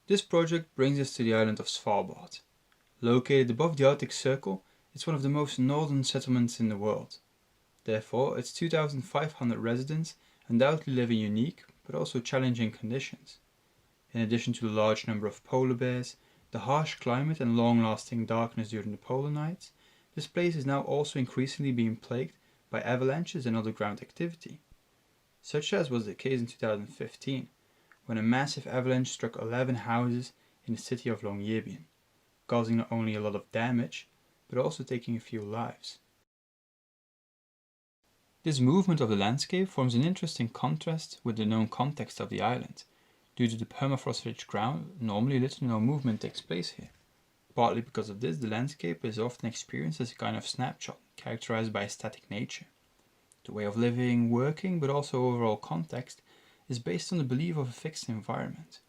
This project brings us to the island of Svalbard. Located above the Arctic Circle, it's one of the most northern settlements in the world. Therefore, its 2,500 residents undoubtedly live in unique, but also challenging conditions. In addition to the large number of polar bears, the harsh climate and long-lasting darkness during the polar nights, this place is now also increasingly being plagued by avalanches and other ground activity. Such as was the case in 2015, when a massive avalanche struck 11 houses in the city of Longyearbyen, causing not only a lot of damage, but also taking a few lives. This movement of the landscape forms an interesting contrast with the known context of the island. Due to the permafrost-rich ground, normally little to no movement takes place here. Partly because of this, the landscape is often experienced as a kind of snapshot, characterized by a static nature. The way of living, working, but also overall context is based on the belief of a fixed environment.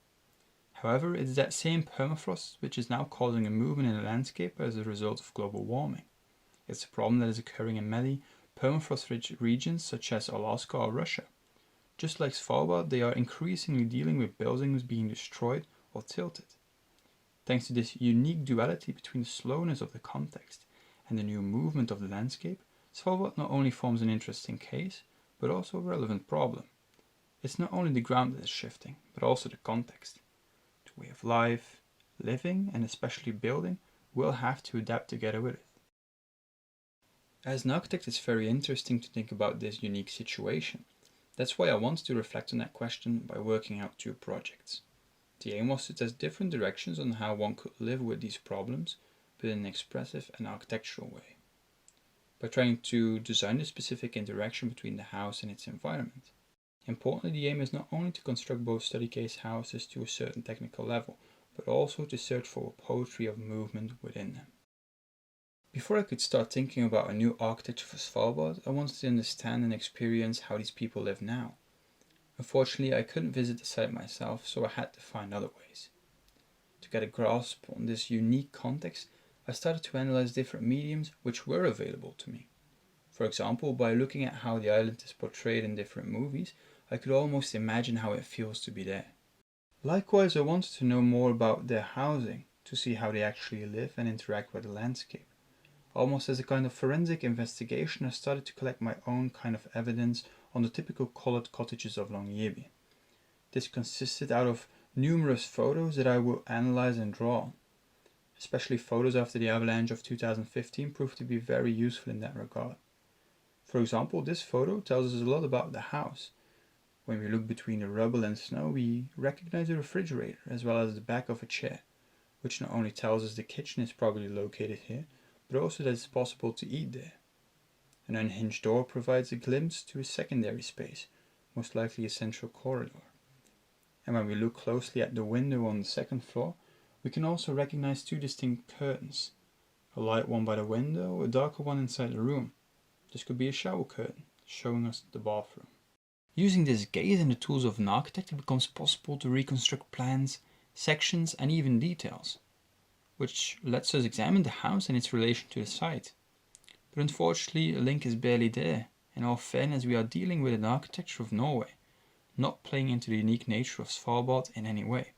However, it is that same permafrost which is now causing a movement in the landscape as a result of global warming. It's a problem that is occurring in many permafrost-rich regions such as Alaska or Russia. Just like Svalbard, they are increasingly dealing with buildings being destroyed or tilted. Thanks to this unique duality between the slowness of the context and the new movement of the landscape, Svalbard not only forms an interesting case, but also a relevant problem. It's not only the ground that is shifting, but also the context. The way of life, living, and especially building will have to adapt together with it. As an architect, it's very interesting to think about this unique situation. That's why I wanted to reflect on that question by working out 2 projects. The aim was to test different directions on how one could live with these problems, but in an expressive and architectural way. By trying to design the specific interaction between the house and its environment. Importantly, the aim is not only to construct both study case houses to a certain technical level, but also to search for a poetry of movement within them. Before I could start thinking about a new architecture for Svalbard, I wanted to understand and experience how these people live now. Unfortunately, I couldn't visit the site myself, so I had to find other ways. To get a grasp on this unique context, I started to analyze different mediums which were available to me. For example, by looking at how the island is portrayed in different movies, I could almost imagine how it feels to be there. Likewise, I wanted to know more about their housing, to see how they actually live and interact with the landscape. Almost as a kind of forensic investigation, I started to collect my own kind of evidence on the typical coloured cottages of Longyearbyen. This consisted out of numerous photos that I will analyze and draw on. Especially photos after the avalanche of 2015 proved to be very useful in that regard. For example, this photo tells us a lot about the house. When we look between the rubble and snow, we recognize a refrigerator as well as the back of a chair, which not only tells us the kitchen is probably located here, but also that it's possible to eat there. An unhinged door provides a glimpse to a secondary space, most likely a central corridor. And when we look closely at the window on the 2nd floor, we can also recognize 2 distinct curtains. A light one by the window, a darker one inside the room. This could be a shower curtain, showing us the bathroom. Using this gaze and the tools of an architect, it becomes possible to reconstruct plans, sections, and even details, which lets us examine the house and its relation to the site. But unfortunately, a link is barely there. In all fairness, we are dealing with an architecture of Norway, not playing into the unique nature of Svalbard in any way.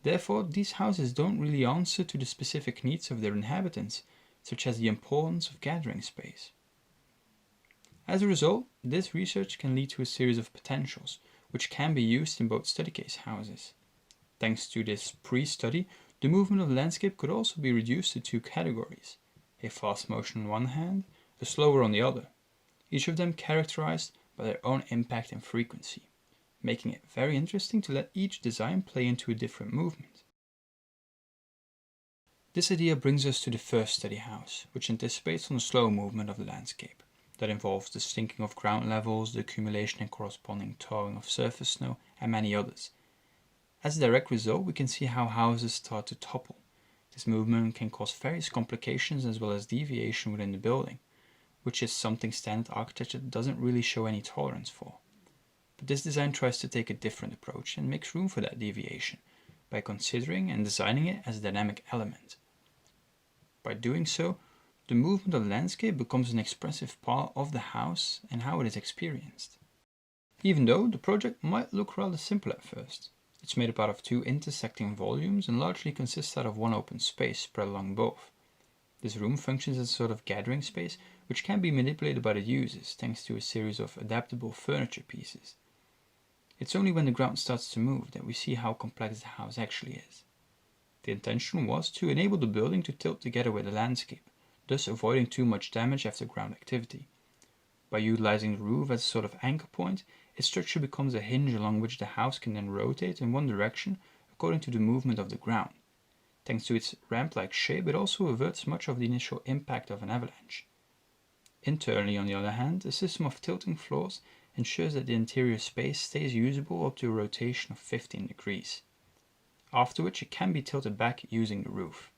Therefore, these houses don't really answer to the specific needs of their inhabitants, such as the importance of gathering space. As a result, this research can lead to a series of potentials, which can be used in both study case houses. Thanks to this pre-study, the movement of the landscape could also be reduced to 2 categories, a fast motion on one hand, a slower on the other, each of them characterized by their own impact and frequency, making it very interesting to let each design play into a different movement. This idea brings us to the first study house, which anticipates on the slow movement of the landscape. That involves the sinking of ground levels, the accumulation and corresponding thawing of surface snow, and many others. As a direct result, we can see how houses start to topple. This movement can cause various complications as well as deviation within the building, which is something standard architecture doesn't really show any tolerance for. But this design tries to take a different approach and makes room for that deviation by considering and designing it as a dynamic element. By doing so, the movement of the landscape becomes an expressive part of the house and how it is experienced. Even though the project might look rather simple at first, It's made up out of two intersecting volumes and largely consists out of one open space spread along both. This room functions as a sort of gathering space which can be manipulated by the users thanks to a series of adaptable furniture pieces. It's only when the ground starts to move that we see how complex the house actually is. The intention was to enable the building to tilt together with the landscape, thus avoiding too much damage after ground activity. By utilizing the roof as a sort of anchor point, its structure becomes a hinge along which the house can then rotate in one direction according to the movement of the ground. Thanks to its ramp-like shape, it also averts much of the initial impact of an avalanche. Internally, on the other hand, a system of tilting floors ensures that the interior space stays usable up to a rotation of 15 degrees, after which it can be tilted back using the roof.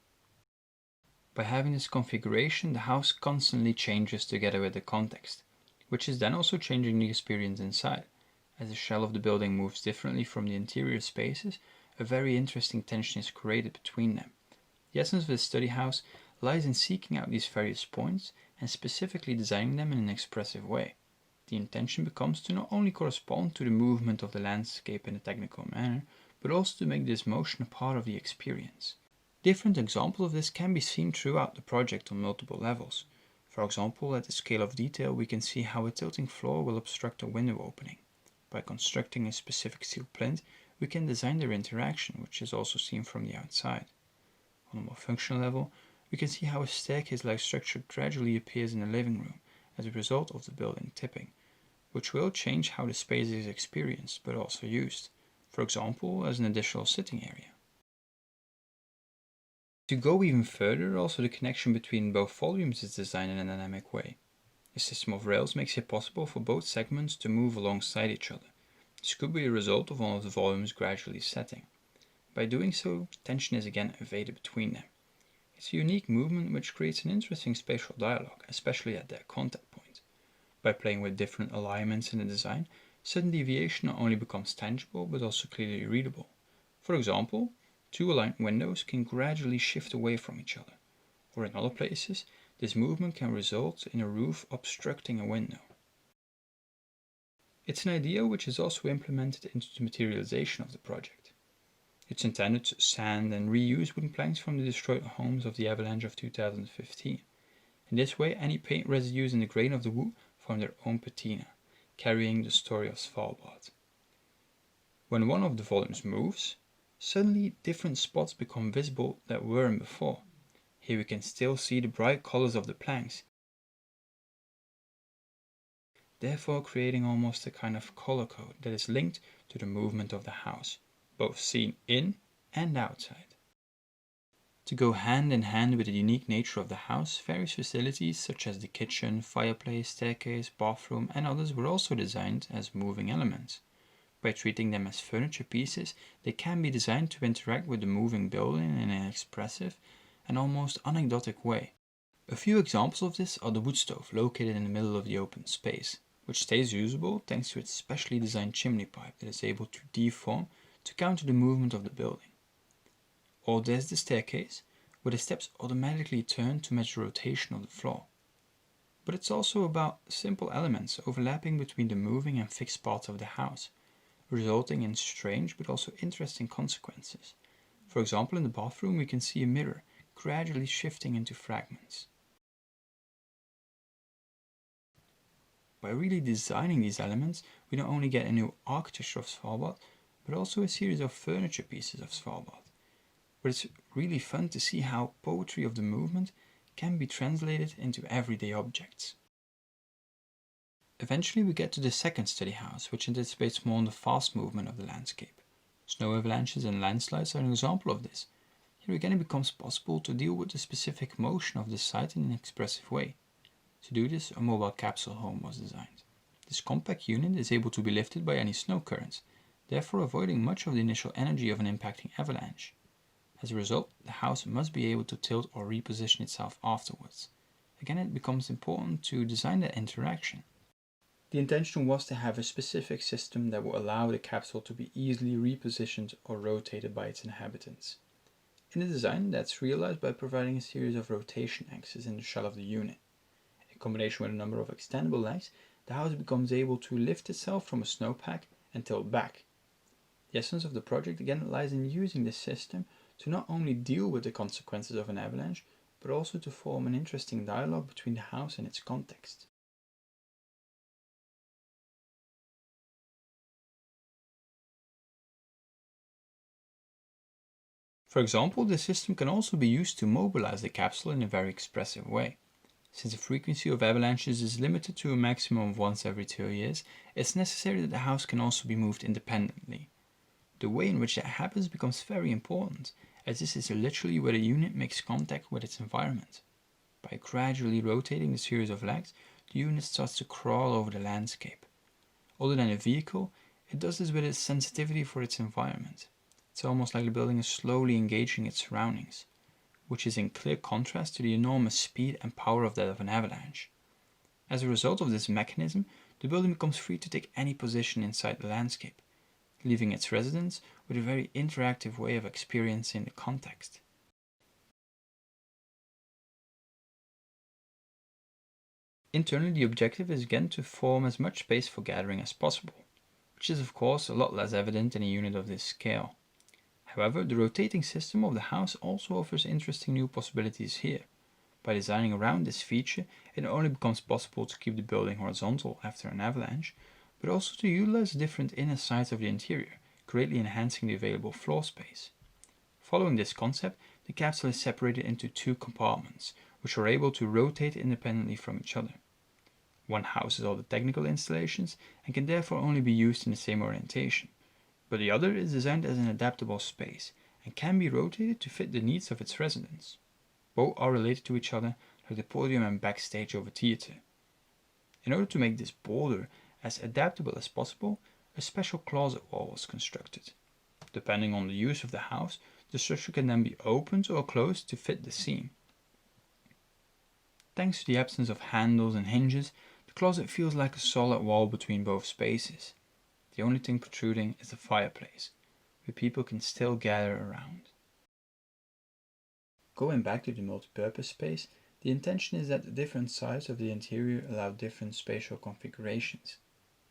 By having this configuration, the house constantly changes together with the context, which is then also changing the experience inside. As the shell of the building moves differently from the interior spaces, a very interesting tension is created between them. The essence of this study house lies in seeking out these various points and specifically designing them in an expressive way. The intention becomes to not only correspond to the movement of the landscape in a technical manner, but also to make this motion a part of the experience. Different examples of this can be seen throughout the project on multiple levels. For example, at the scale of detail, we can see how a tilting floor will obstruct a window opening. By constructing a specific steel plinth, we can design their interaction, which is also seen from the outside. On a more functional level, we can see how a staircase-like structure gradually appears in the living room as a result of the building tipping, which will change how the space is experienced but also used, for example as an additional sitting area. To go even further, also the connection between both volumes is designed in a dynamic way. A system of rails makes it possible for both segments to move alongside each other. This could be a result of one of the volumes gradually setting. By doing so, tension is again evaded between them. It's a unique movement which creates an interesting spatial dialogue, especially at their contact point. By playing with different alignments in the design, sudden deviation not only becomes tangible but also clearly readable. For example, two aligned windows can gradually shift away from each other, or in other places, this movement can result in a roof obstructing a window. It's an idea which is also implemented into the materialization of the project. It's intended to sand and reuse wooden planks from the destroyed homes of the avalanche of 2015. In this way, any paint residues in the grain of the wood form their own patina, carrying the story of Svalbard. When one of the volumes moves, suddenly different spots become visible that weren't before. Here we can still see the bright colors of the planks, therefore creating almost a kind of color code that is linked to the movement of the house, both seen in and outside. To go hand in hand with the unique nature of the house, various facilities such as the kitchen, fireplace, staircase, bathroom and others were also designed as moving elements. By treating them as furniture pieces, they can be designed to interact with the moving building in an expressive and almost anecdotic way. A few examples of this are the wood stove located in the middle of the open space, which stays usable thanks to its specially designed chimney pipe that is able to deform to counter the movement of the building. Or there's the staircase, where the steps automatically turn to match the rotation of the floor. But it's also about simple elements overlapping between the moving and fixed parts of the house, resulting in strange but also interesting consequences. For example, in the bathroom we can see a mirror gradually shifting into fragments. By really designing these elements, we not only get a new architecture of Svalbard, but also a series of furniture pieces of Svalbard. But it's really fun to see how poetry of the movement can be translated into everyday objects. Eventually we get to the second study house, which anticipates more on the fast movement of the landscape. Snow avalanches and landslides are an example of this. Here again it becomes possible to deal with the specific motion of the site in an expressive way. To do this, a mobile capsule home was designed. This compact unit is able to be lifted by any snow currents, therefore avoiding much of the initial energy of an impacting avalanche. As a result, the house must be able to tilt or reposition itself afterwards. Again, it becomes important to design that interaction. The intention was to have a specific system that will allow the capsule to be easily repositioned or rotated by its inhabitants. In the design, that's realized by providing a series of rotation axes in the shell of the unit. In combination with a number of extendable legs, the house becomes able to lift itself from a snowpack and tilt back. The essence of the project again lies in using this system to not only deal with the consequences of an avalanche, but also to form an interesting dialogue between the house and its context. For example, this system can also be used to mobilize the capsule in a very expressive way. Since the frequency of avalanches is limited to a maximum of once every 2 years, it's necessary that the house can also be moved independently. The way in which that happens becomes very important, as this is literally where the unit makes contact with its environment. By gradually rotating the series of legs, the unit starts to crawl over the landscape. Other than a vehicle, it does this with its sensitivity for its environment. It's almost like the building is slowly engaging its surroundings, which is in clear contrast to the enormous speed and power of that of an avalanche. As a result of this mechanism, the building becomes free to take any position inside the landscape, leaving its residents with a very interactive way of experiencing the context. Internally, the objective is again to form as much space for gathering as possible, which is of course a lot less evident in a unit of this scale. However, the rotating system of the house also offers interesting new possibilities here. By designing around this feature, it not only becomes possible to keep the building horizontal after an avalanche, but also to utilize different inner sides of the interior, greatly enhancing the available floor space. Following this concept, the capsule is separated into 2 compartments, which are able to rotate independently from each other. One houses all the technical installations and can therefore only be used in the same orientation, but the other is designed as an adaptable space and can be rotated to fit the needs of its residents. Both are related to each other, like the podium and backstage of a theater. In order to make this border as adaptable as possible, a special closet wall was constructed. Depending on the use of the house, the structure can then be opened or closed to fit the seam. Thanks to the absence of handles and hinges, the closet feels like a solid wall between both spaces. The only thing protruding is the fireplace, where people can still gather around. Going back to the multipurpose space, the intention is that the different sides of the interior allow different spatial configurations.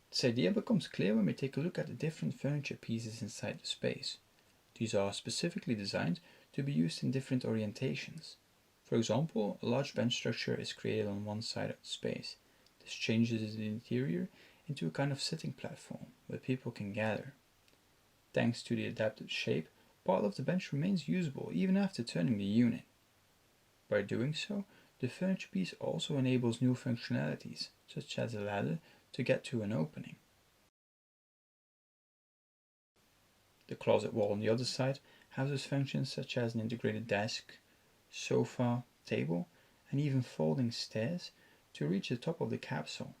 This idea becomes clear when we take a look at the different furniture pieces inside the space. These are specifically designed to be used in different orientations. For example, a large bench structure is created on one side of the space. This changes the interior into a kind of sitting platform where people can gather. Thanks to the adapted shape, part of the bench remains usable even after turning the unit. By doing so, the furniture piece also enables new functionalities, such as a ladder to get to an opening. The closet wall on the other side houses functions such as an integrated desk, sofa, table, and even folding stairs to reach the top of the capsule.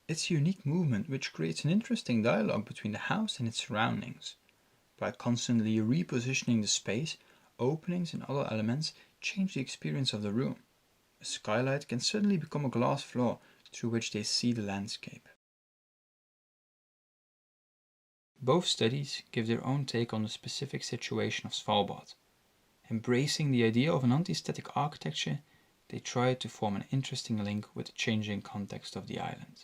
It's a unique movement which creates an interesting dialogue between the house and its surroundings. By constantly repositioning the space, openings and other elements change the experience of the room. A skylight can suddenly become a glass floor through which they see the landscape. Both studies give their own take on the specific situation of Svalbard. Embracing the idea of an antistatic architecture, they try to form an interesting link with the changing context of the island.